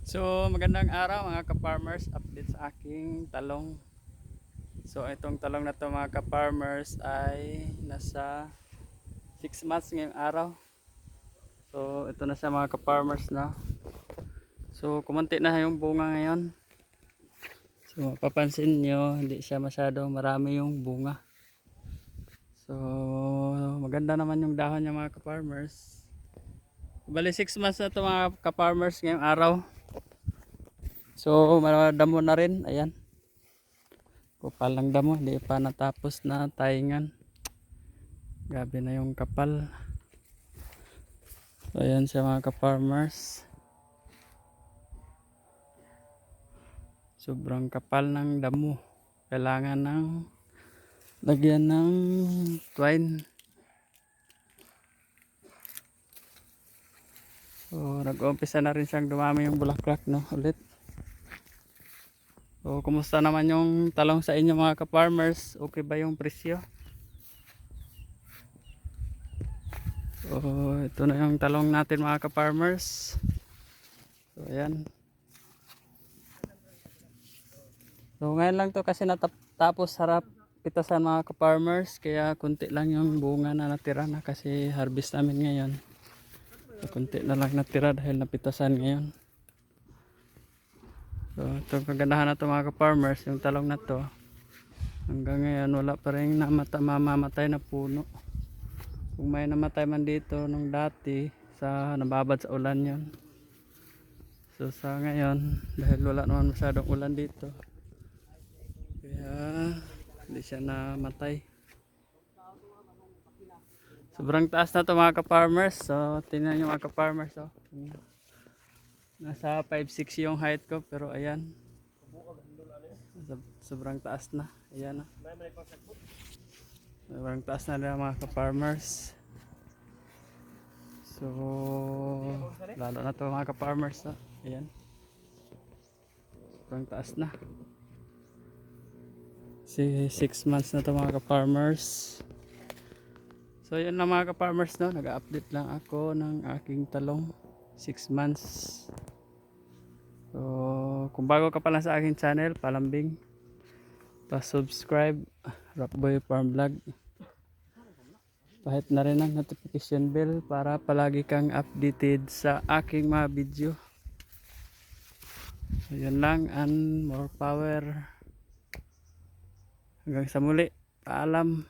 So magandang araw mga ka-farmers, update sa aking talong. So itong talong na to mga ka-farmers ay nasa 6 months ngayong araw. So ito na siya mga ka-farmers na. So kumunti na yung bunga ngayon. So mapapansin nyo, hindi siya masyado marami yung bunga. So maganda naman yung dahon niya mga ka-farmers. Bali 6 months na to mga ka-farmers ngayong araw. So madamo na rin, ayan. Kupal lang damo, hindi pa natapos na taingan. Grabe na yung kapal. So ayan siya mga ka-farmers. Sobrang kapal ng damo. Kailangan ng lagyan ng twine. So nag-uumpisa na rin siyang dumami yung bulaklak, no, ulit. So kumusta naman yung talong sa inyo mga ka-farmers? Okay ba yung presyo? So ito na yung talong natin mga ka-farmers. So ayan. So ngayon lang to kasi natapos harap pitasan mga ka-farmers, kaya kunti lang yung bunga na natira na kasi harvest namin ngayon. So kunti na lang natira dahil napitasan ngayon. So itong kagandahan na to mga ka-farmers, yung talong na to hanggang ngayon wala pa rin mamamatay na puno. Kung may namatay man dito nung dati sa nababad sa ulan yon. So sa ngayon dahil wala naman masyadong ulan dito, kaya hindi siya namatay. Sobrang taas na to mga ka-farmers. So tingnan nyo mga ka-farmers, oh. Nasa 5'6" yung height ko, pero ayan, sobrang taas na. Ayan na. Sobrang taas na nila mga ka-farmers. So lalo na to mga ka-farmers, oh. Ayan, sobrang taas na. 6 months na to mga ka-farmers. So yun lang mga ka-farmers, no, nag-update lang ako ng aking talong 6 months. So kung bago ka pa lang sa aking channel, palambing, pa-subscribe, Rockboy Farm Vlog. Pahit na rin ang notification bell para palagi kang updated sa aking mga video. So yun lang, and more power. Hanggang sa muli, paalam.